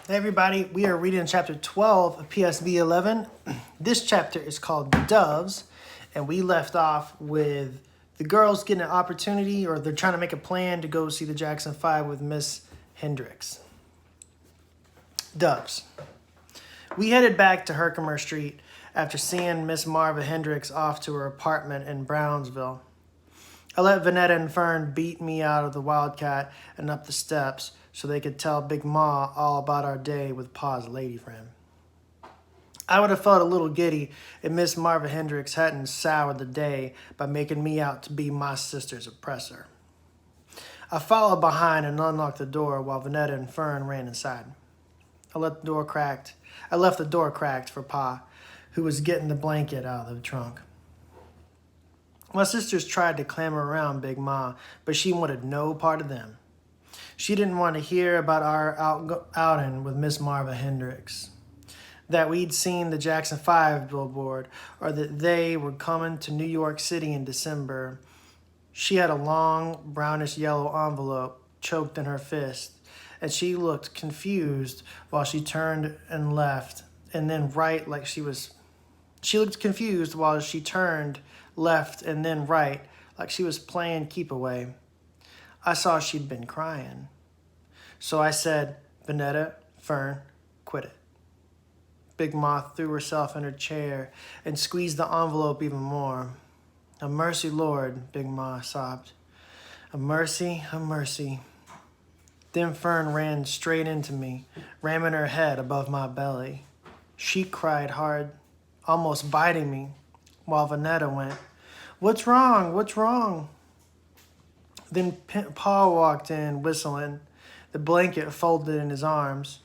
Hey everybody, we are reading chapter 12 of PSB 11. This chapter is called Doves, and we left off with the girls getting an opportunity, or they're trying to make a plan to go see the Jackson 5 with Miss Hendricks. Doves. We headed back to Herkimer Street after seeing Miss Marva Hendricks off to her apartment in Brownsville. I let Vanetta and Fern beat me out of the Wildcat and up the steps so they could tell Big Ma all about our day with Pa's lady friend. I would have felt a little giddy if Miss Marva Hendricks hadn't soured the day by making me out to be my sister's oppressor. I followed behind and unlocked the door while Vanetta and Fern ran inside. I left the door cracked for Pa, who was getting the blanket out of the trunk. My sisters tried to clamor around Big Ma, but she wanted no part of them. She didn't want to hear about our outing with Miss Marva Hendricks, that we'd seen the Jackson 5 billboard, or that they were coming to New York City in December. She had a long, brownish-yellow envelope choked in her fist, and she looked confused while she turned and left, and then right like she was... She looked confused while she turned left and then right, like she was playing keep away. I saw she'd been crying. So I said, Vanetta, Fern, quit it. Big Ma threw herself in her chair and squeezed the envelope even more. A mercy, Lord, Big Ma sobbed. A mercy, a mercy. Then Fern ran straight into me, ramming her head above my belly. She cried hard, almost biting me, while Vanetta went, "What's wrong? What's wrong?" Then Pa walked in, whistling, the blanket folded in his arms.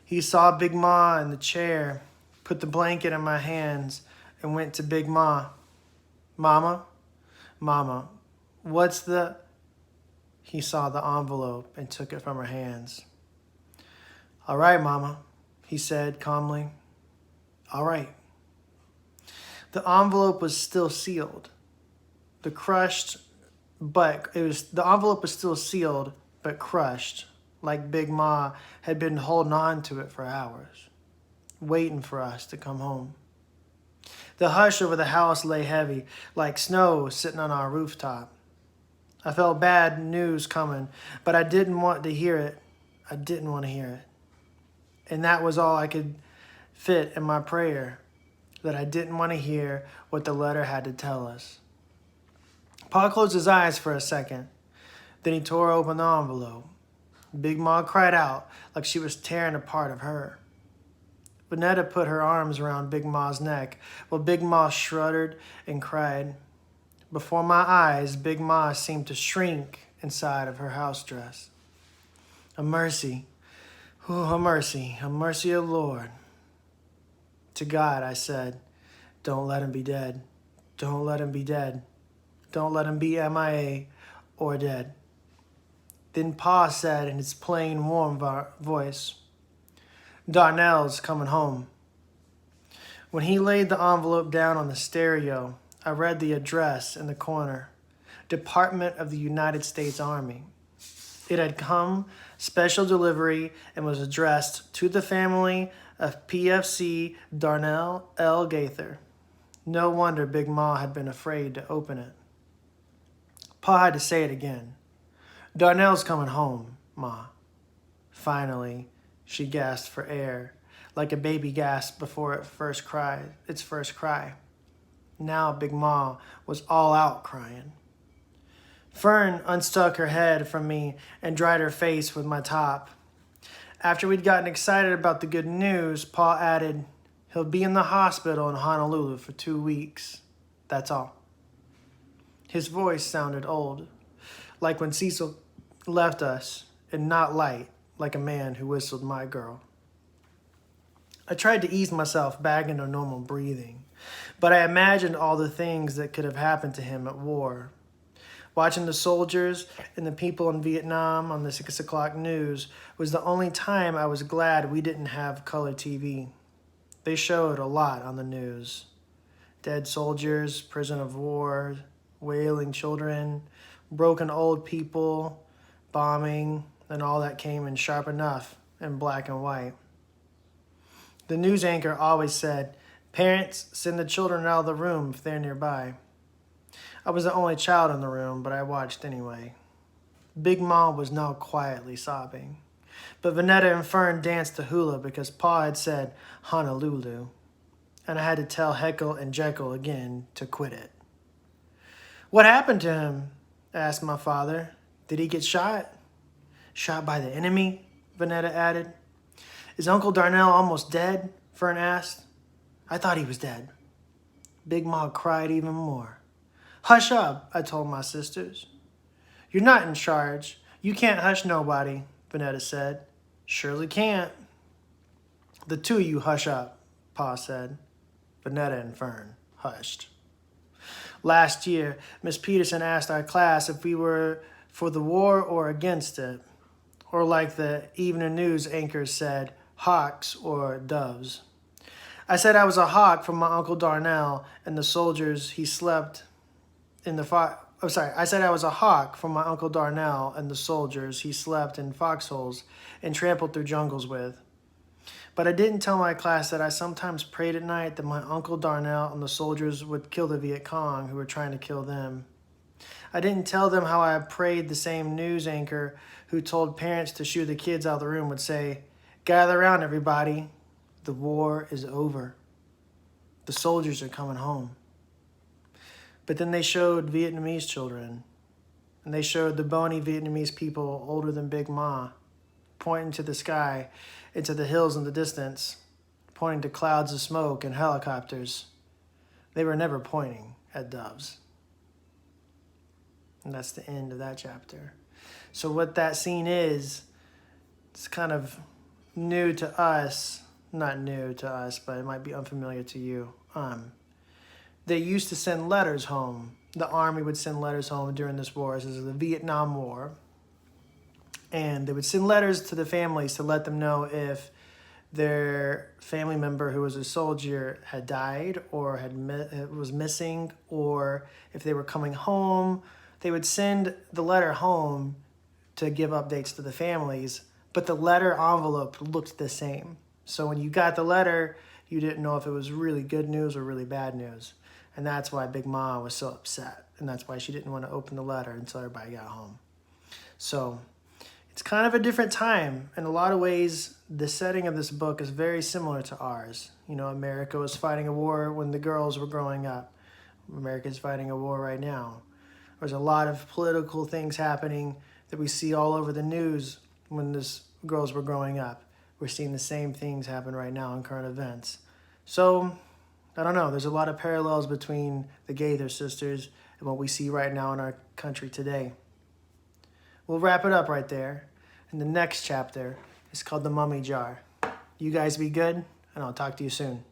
He saw Big Ma in the chair, put the blanket in my hands, and went to Big Ma. Mama, what's the... He saw the envelope and took it from her hands. All right, Mama, he said calmly. All right. The envelope was still sealed. The envelope was still sealed, but crushed, like Big Ma had been holding on to it for hours, waiting for us to come home. The hush over the house lay heavy, like snow sitting on our rooftop. I felt bad news coming, but I didn't want to hear it. And that was all I could fit in my prayer, that I didn't want to hear what the letter had to tell us. Pa closed his eyes for a second. Then he tore open the envelope. Big Ma cried out like she was tearing a part of her. Vanetta put her arms around Big Ma's neck while Big Ma shuddered and cried. Before my eyes, Big Ma seemed to shrink inside of her house dress. A mercy, a mercy, a mercy, O Lord. To God, I said, don't let him be dead. Don't let him be dead. Don't let him be MIA or dead. Then Pa said in his plain, warm voice, Darnells coming home. When he laid the envelope down on the stereo, I read the address in the corner, Department of the United States Army. It had come, special delivery, and was addressed to the family of PFC Darnell L. Gaither. No wonder Big Ma had been afraid to open it. Pa had to say it again. Darnell's coming home, Ma. Finally, she gasped for air, like a baby gasped before its first cry. Now Big Ma was all out crying. Fern unstuck her head from me and dried her face with my top. After we'd gotten excited about the good news, Pa added, he'll be in the hospital in Honolulu for 2 weeks. That's all. His voice sounded old, like when Cecil left us, and not light, like a man who whistled My Girl. I tried to ease myself back into normal breathing, but I imagined all the things that could have happened to him at war. Watching the soldiers and the people in Vietnam on the 6 o'clock news was the only time I was glad we didn't have color TV. They showed a lot on the news. Dead soldiers, prison of war, wailing children, broken old people, bombing, and all that came in sharp enough in black and white. The news anchor always said, "Parents, send the children out of the room if they're nearby." I was the only child in the room, but I watched anyway. Big Mom was now quietly sobbing. But Vanetta and Fern danced the hula because Pa had said Honolulu. And I had to tell Heckle and Jekyll again to quit it. "What happened to him?" asked my father. "Did he get shot?" "Shot by the enemy?" Vanetta added. "Is Uncle Darnell almost dead?" Fern asked. "I thought he was dead." Big Ma cried even more. "Hush up," I told my sisters. "You're not in charge. You can't hush nobody," Vanetta said. "Surely can't." "The two of you hush up," Pa said. Vanetta and Fern hushed. Last year, Miss Peterson asked our class if we were for the war or against it, or like the evening news anchors said, hawks or doves. I said I was a hawk for my Uncle Darnell and the soldiers he slept in the I said I was a hawk for my Uncle Darnell and the soldiers he slept in foxholes and trampled through jungles with. But I didn't tell my class that I sometimes prayed at night that my Uncle Darnell and the soldiers would kill the Viet Cong who were trying to kill them. I didn't tell them how I prayed the same news anchor who told parents to shoo the kids out of the room would say, "Gather around, everybody. The war is over. The soldiers are coming home." But then they showed Vietnamese children, and they showed the bony Vietnamese people older than Big Ma, pointing to the sky, into the hills in the distance, pointing to clouds of smoke and helicopters. They were never pointing at doves. And that's the end of that chapter. So what that scene is, it's kind of new to us. Not new to us, but it might be unfamiliar to you. They used to send letters home. The Army would send letters home during this war. This is the Vietnam War. And they would send letters to the families to let them know if their family member who was a soldier had died or was missing, or if they were coming home. They would send the letter home to give updates to the families, but the letter envelope looked the same. So when you got the letter, you didn't know if it was really good news or really bad news. And that's why Big Ma was so upset. And that's why she didn't want to open the letter until everybody got home. So it's kind of a different time. In a lot of ways, the setting of this book is very similar to ours. You know, America was fighting a war when the girls were growing up. America's fighting a war right now. There's a lot of political things happening that we see all over the news when these girls were growing up. We're seeing the same things happen right now in current events. So, I don't know. There's a lot of parallels between the Gaither sisters and what we see right now in our country today. We'll wrap it up right there. And the next chapter is called The Mummy Jar. You guys be good, and I'll talk to you soon.